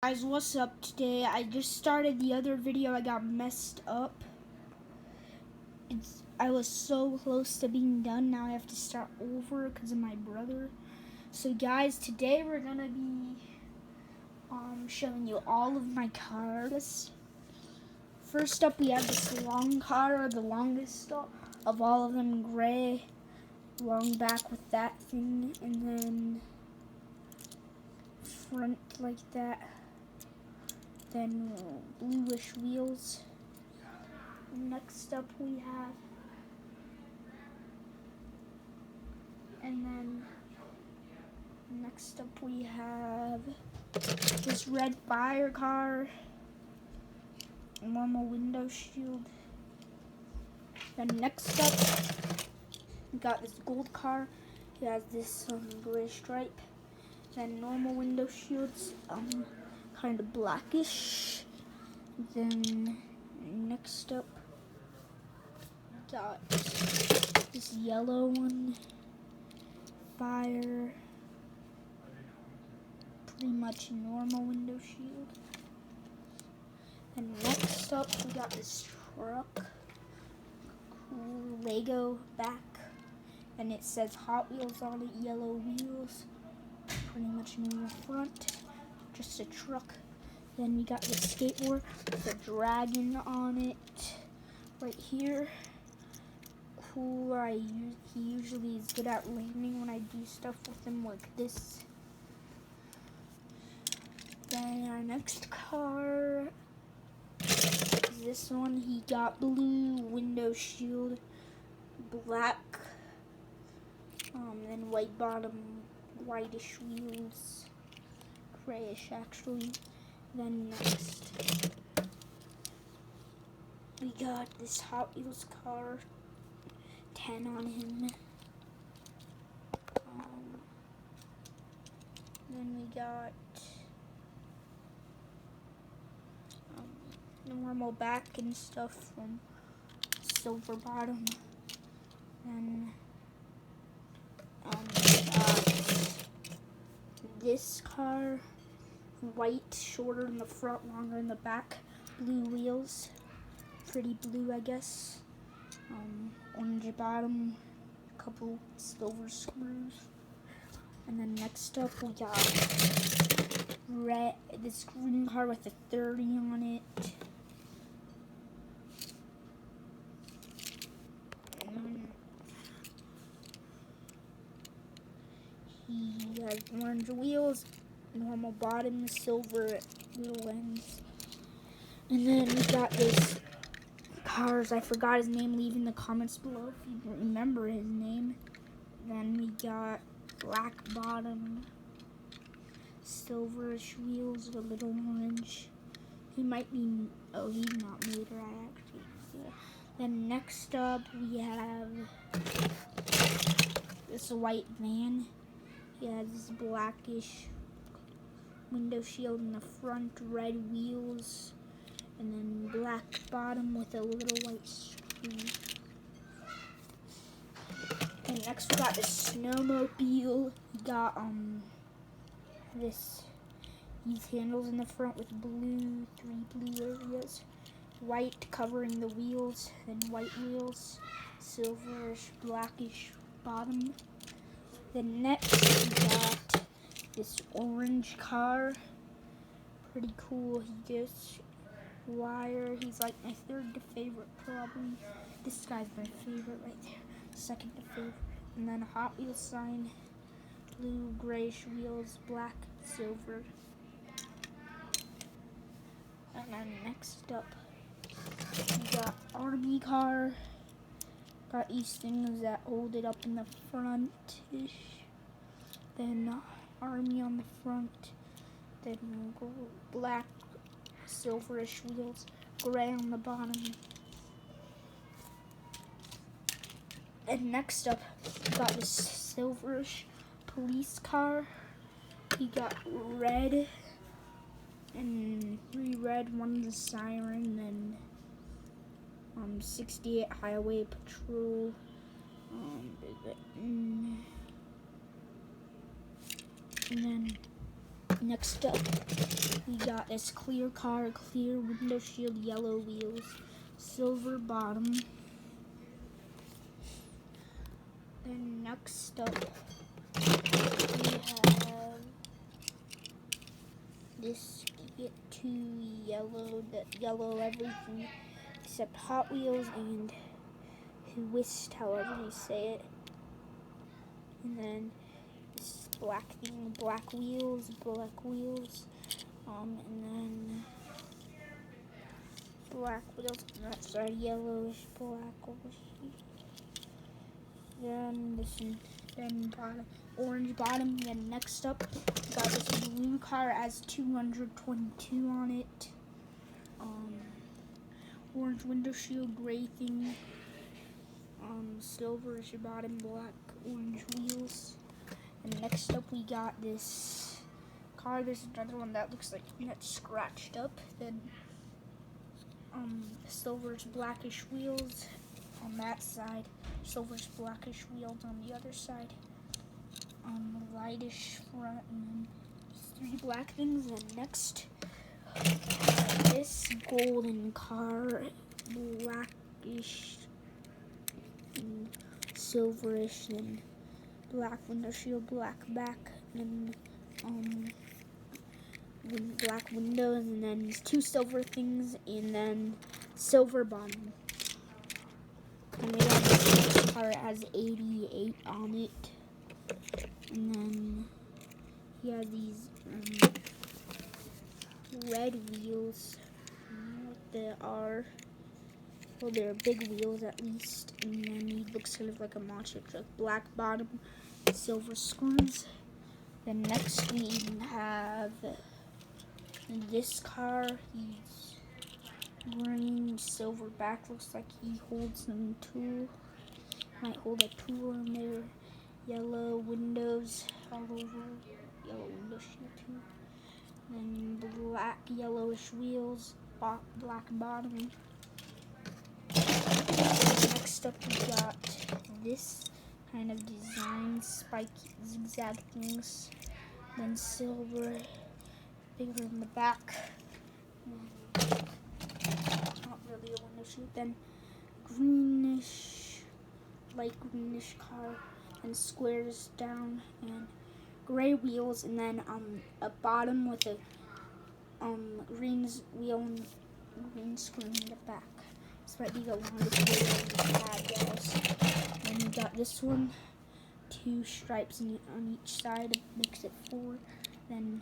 Guys, what's up today? I just started the other video. I got messed up. I was so close to being done. Now I have to start over because of my brother. So guys, today we're gonna be showing you all of my cars. First up, we have this long car, the longest of all of them, gray, long back with that thing, and then front like that. Then bluish wheels. Next up we have, next up we have this red fire car, normal window shield. Then next up we got this gold car. It has this gray stripe. Then normal window shields, kind of blackish. Then next up got this yellow one, fire, pretty much normal window shield. And next up we got this truck, cool Lego back, and it says Hot Wheels on it, yellow wheels, pretty much normal front, just a truck. Then we got this skateboard with a dragon on it right here. Cool, he usually is good at landing when I do stuff with him like this. Then our next car is this one. He got blue window shield, black, then white bottom, whitish wheels, grayish actually. Then next we got this Hot Wheels car, 10 on him. Then we got normal back and stuff from silver bottom. Then we got this car, white, shorter in the front, longer in the back, blue wheels, pretty blue I guess. Orange bottom, a couple silver screws. And then next up we got this green car with a 30 on it. And he has orange wheels, normal bottom, silver little ends. And then we got this cars, I forgot his name, leave in the comments below if you remember his name. Then we got black bottom, silverish wheels, a little orange. He might be, oh, he's not motorized actually. Yeah. Then next up we have this white van. He has this blackish window shield in the front, red wheels, and then black bottom with a little white screen. And next we got this snowmobile. He got these handles in the front with blue, 3 blue areas, white covering the wheels, then white wheels, silverish, blackish bottom. Then next we got this orange car, pretty cool. He just wire. He's like my third favorite probably. This guy's my favorite right there. Second to favorite. And then a Hot Wheels sign, blue, grayish wheels, black, silver. And then next up we got army car. Got these things that hold it up in the front-ish. Then army on the front. Then black, silverish wheels, gray on the bottom. And next up, we got this silverish police car. He got red, and 3 red, one's a siren, and 68 highway patrol. And then Next up, we got this clear car, clear window shield, yellow wheels, silver bottom. Then next up, we have this Get To yellow, yellow everything except Hot Wheels and Whist, however you say it. And then this black thing, black wheels, and then black wheels on that side, yellowish, black over here. Then this one, then bottom, orange bottom. Then next up, we got this blue car as 222 on it. Orange window shield, gray thing. Silverish bottom, black, orange wheels. And next up, we got this car. There's another one that looks like it's scratched up. Then silverish blackish wheels on that side, silverish blackish wheels on the other side, lightish front, and then three black things. And next, this golden car, blackish and silverish, and black window shield, black back, and black windows, and then two silver things, and then silver bottom. And we got this car has 88 on it. And then he has these red wheels. I don't know what they are. Well, they're big wheels at least. And then he looks kind of like a monster truck. Black bottom, silver screws. Then next we have this car. He's green, silver back. Looks like he holds some tool. Might hold a tool in there. Yellow windows all over. Yellow window shield too. Then black, yellowish wheels. Black bottom. Next up we got this kind of design, spiky zigzag things. Then silver, bigger in the back. Not really a window shield. Then greenish, light greenish car, and squares down, and gray wheels, and then a bottom with a green wheel and green screen in the back. This might be the longest video we've had, guys. Then we got this one, two stripes on each side, makes it 4. Then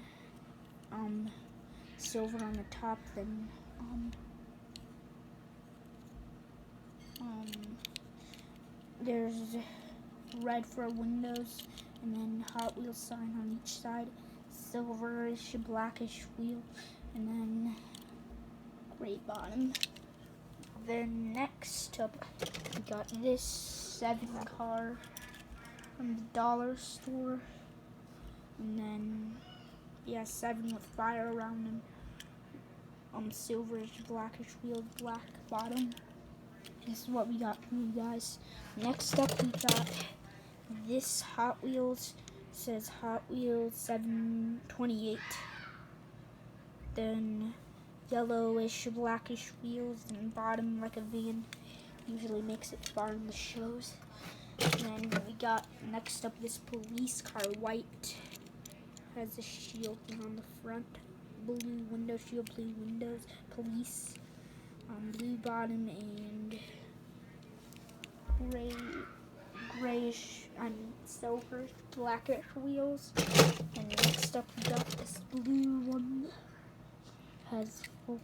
silver on the top, then there's red for windows, and then Hot Wheels sign on each side, silverish, blackish wheel, and then gray bottom. Then next up, we got this 7 car from the dollar store, and then 7 with fire around them. Silverish, blackish wheels, black bottom. This is what we got for you guys. Next up, we got this Hot Wheels. It says Hot Wheels 728. Then yellowish, blackish wheels, and bottom like a van. Usually makes it far in the shows. And then we got next up this police car, white. Has a shield thing on the front. Blue window shield, blue windows, police. Blue bottom and grayish and silver, blackish wheels. And next up we got this blue one. Has full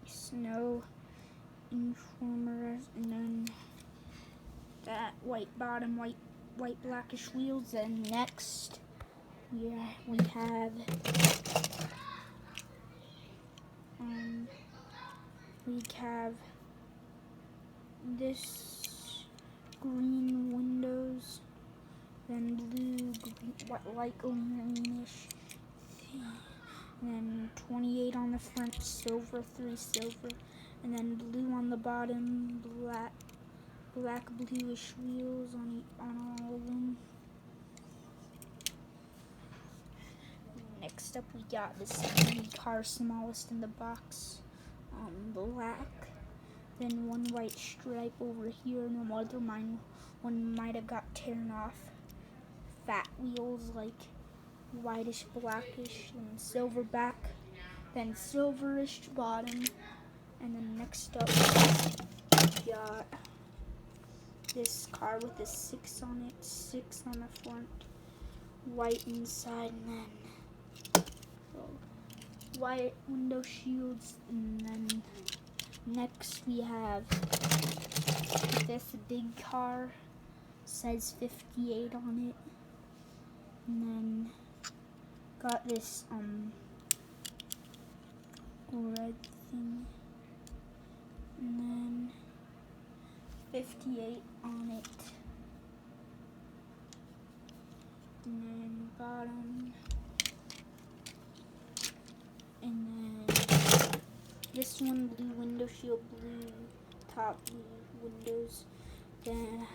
snow informers, and then that white bottom, white blackish wheels. And next we have this green windows, then blue, light greenish, and then 28 on the front, silver, 3 silver, and then blue on the bottom, black bluish wheels on all of them. Next up, we got this green car, smallest in the box, black. Then one white stripe over here, and one might have got torn off. Fat wheels, like whitish, blackish, and silver back. Then silverish bottom. And then next up, we got this car with a 6 on it, 6 on the front, white inside, and then white window shields. And then next we have this big car, says 58 on it. And then got this red thing. And then 58 on it. And then bottom. And then this one, blue window shield, blue top, blue windows. Then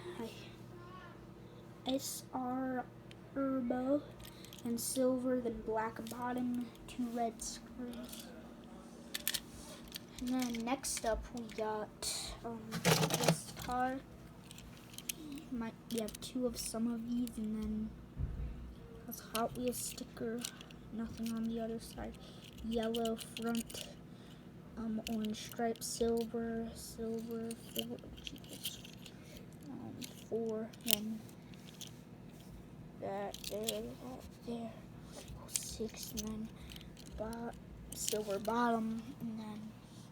SR Turbo and silver, then black bottom, 2 red screws. And then next up we got this car. We have 2 of some of these, and then has Hot Wheels sticker, nothing on the other side. Yellow front, orange stripe, silver, 4, then that there, 6, and then silver bottom, and then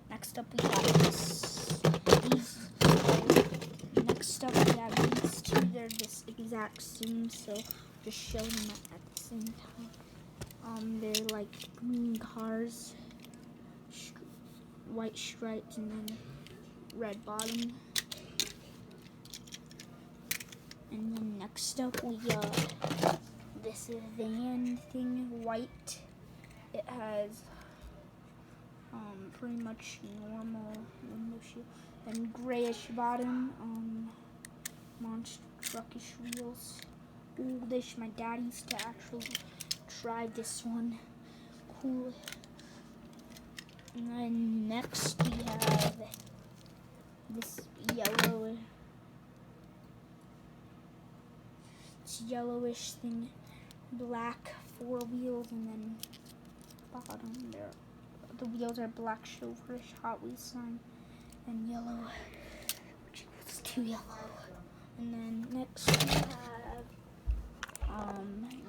next up we have these. Next up we have these 2. They're this exact same, so just show them at the same time. They're like green cars, white stripes, and then red bottom. And then next up we got this van thing, white. It has pretty much normal window shield, then grayish bottom, monster truckish wheels, oldish. My dad used to actually drive this one, cool. And then next we have this yellowish thing, black 4 wheels, and then bottom there. The wheels are black, silverish, Hot Wheels sign, and yellow, which equals 2 yellow. And then next we have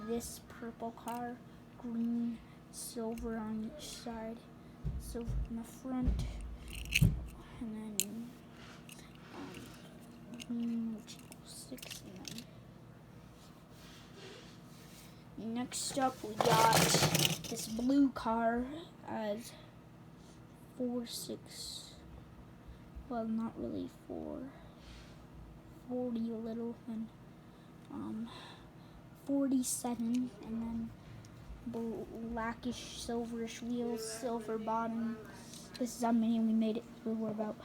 this purple car, green, silver on each side, silver in the front, and then green, which equals 6. And then next up we got this blue car as 46, well, not really 40 a little, and 47, and then blackish, silverish wheels, silver bottom. This is how many we made it through. We're about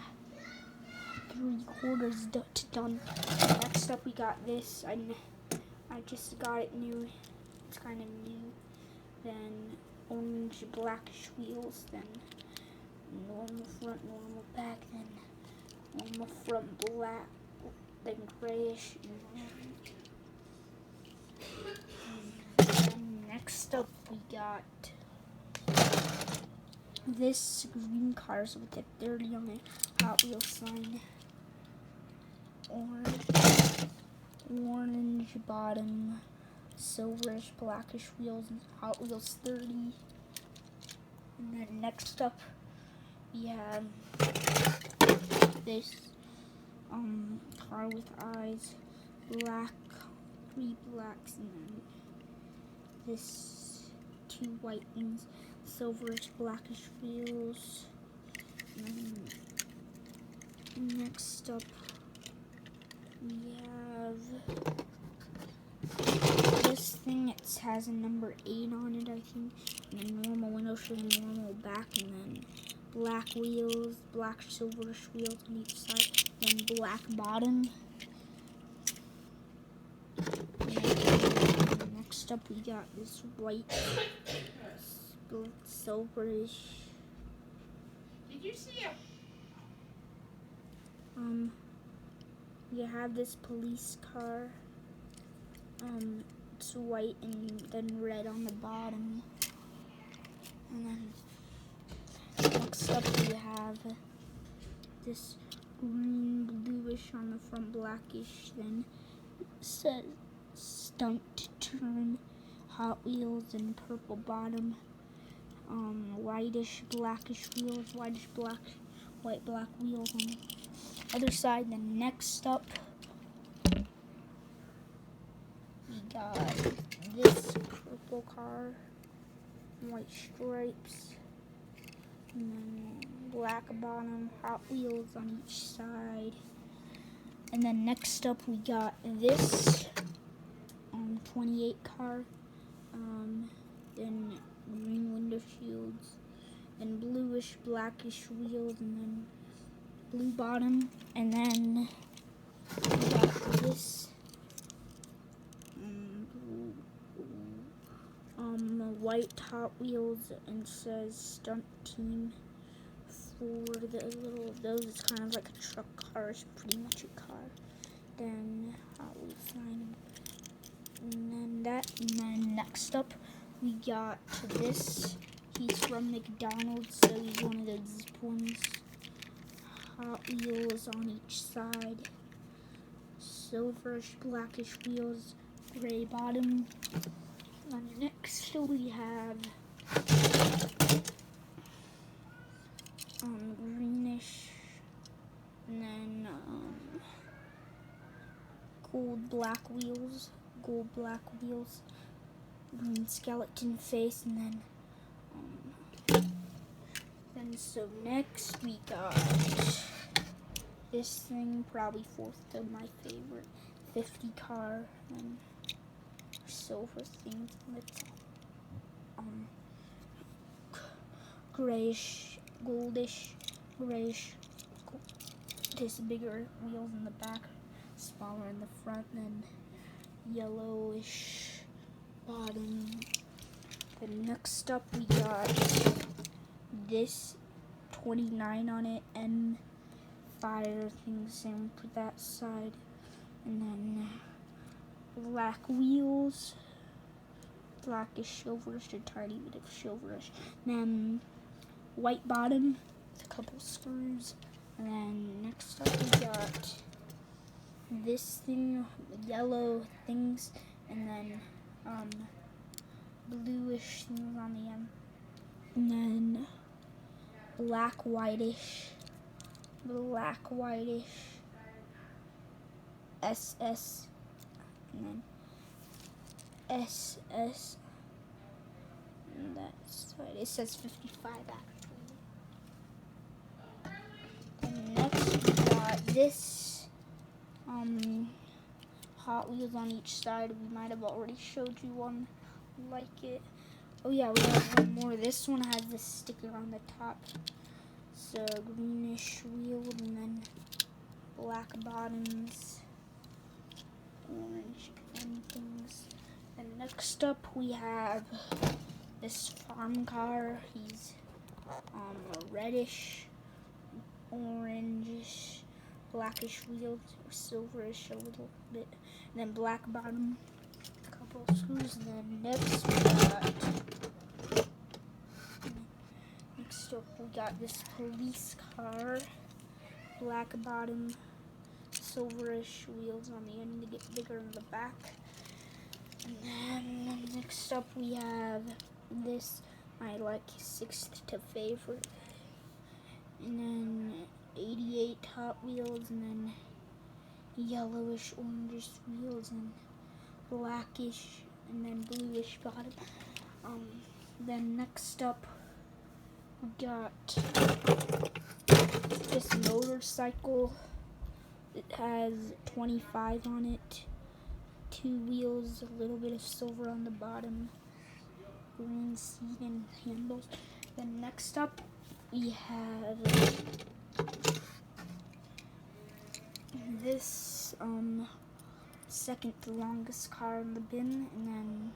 3/4 done. Next up we got this. I just got it new. It's kind of new. Then orange, blackish wheels, then normal front, normal back, then normal front black, then grayish, and then next up we got this green cars with a 30 on it, Hot Wheels sign, orange bottom, silverish, blackish wheels, and Hot Wheels 30. And then next up we have this car with eyes, black, 3 blacks, and then this 2 white things, silverish, blackish wheels. And next up we have this thing. It has a number 8 on it, I think, and then normal window shield, normal back, and then black wheels, black silverish wheels on each side, then black bottom. And next next up we got this white silverish. Did you see him? You have this police car. It's white and then red on the bottom. And then next up we have this green bluish on the front, blackish, then it says stunt turn Hot Wheels and purple bottom. Whitish blackish wheels, whitish black, white black wheels on the other side. Then next up we got this purple car, white stripes, and then black bottom, Hot Wheels on each side. And then next up we got this 28 car, then green window shields, and bluish blackish wheels, and then blue bottom. And then we got this white Hot Wheels and says stunt team. For the little of those, it's kind of like a truck car. It's pretty much a car. Then Hot Wheels sign. And then next up we got this. He's from McDonald's, so he's one of those zip ones. Hot Wheels on each side. Silverish blackish wheels, gray bottom. And next we have greenish, and then gold black wheels, green skeleton face, and then so next we got this thing, probably fourth to my favorite, 50 car, and silver thing on the top, grayish, goldish, grayish, this bigger wheels in the back, smaller in the front, then yellowish bottom. Then next up we got this 29 on it, and fire thing, same for that side. And then black wheels, blackish, silverish, a tiny bit of silverish. And then white bottom with a couple screws. And then next up we got this thing, yellow things, and then bluish things on the end. And then black whitish, SS, and then SS, and that's right, it says 55 actually. And next we got this Hot Wheels on each side. We might have already showed you one like it. Oh yeah, we have one more. This one has this sticker on the top. So greenish wheel, and then black bottoms, orange and things. And next up we have this farm car. He's reddish, orangish, blackish wheels, or silverish a little bit, and then black bottom, a couple of screws. And then next we got this police car, black bottom, silverish wheels on the end to get bigger in the back. And then next up we have this, my sixth to favorite, and then 88 Hot Wheels, and then yellowish, orangish wheels, and blackish, and then bluish bottom. Then next up we got this motorcycle. It has 25 on it, 2 wheels, a little bit of silver on the bottom, green seat and handles. Then next up we have this second longest car in the bin, and then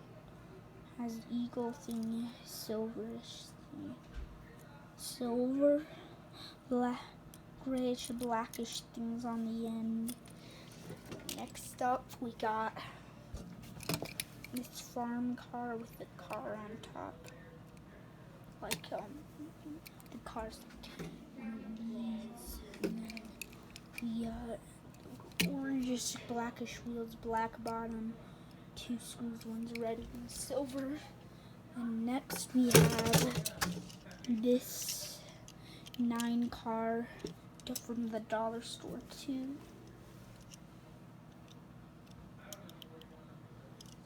has eagle thing, silverish thing. Silver, black, grayish, blackish things on the end. Next up, we got this farm car with the car on top. Like, the car's these. And then the orangish, blackish wheels, black bottom, 2 screws, one's red, one's silver. And next we have this 9 car from the dollar store too.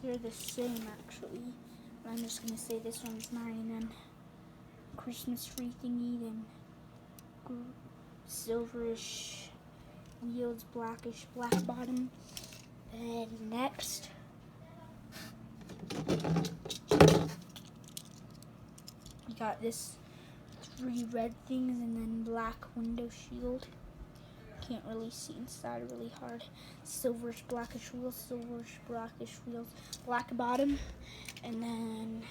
They're the same actually. I'm just gonna say this one's 9, and then Christmas tree thingy, then silverish wheels, blackish, black bottom. And next, we got this 3 red things and then black window shield. Can't really see inside really hard. Silverish, blackish wheels, silverish, blackish wheels, black bottom. And then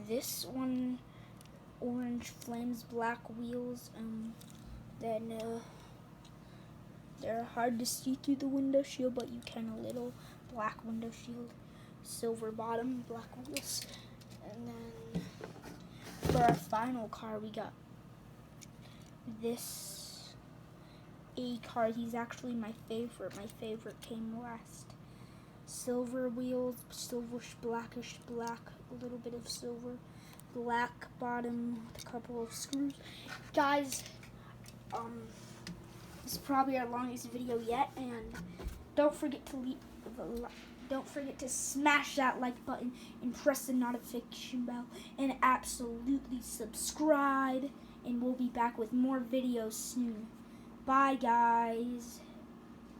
this one, orange flames, black wheels, then they're hard to see through the window shield, but you can a little. Black window shield, silver bottom, black wheels. And then for our final car, we got this A car. He's actually my favorite. My favorite came last. Silver wheels, silverish, blackish, black, a little bit of silver, black bottom with a couple of screws. Guys, this is probably our longest video yet, and don't forget to smash that like button and press the notification bell and absolutely subscribe, and we'll be back with more videos soon. Bye guys.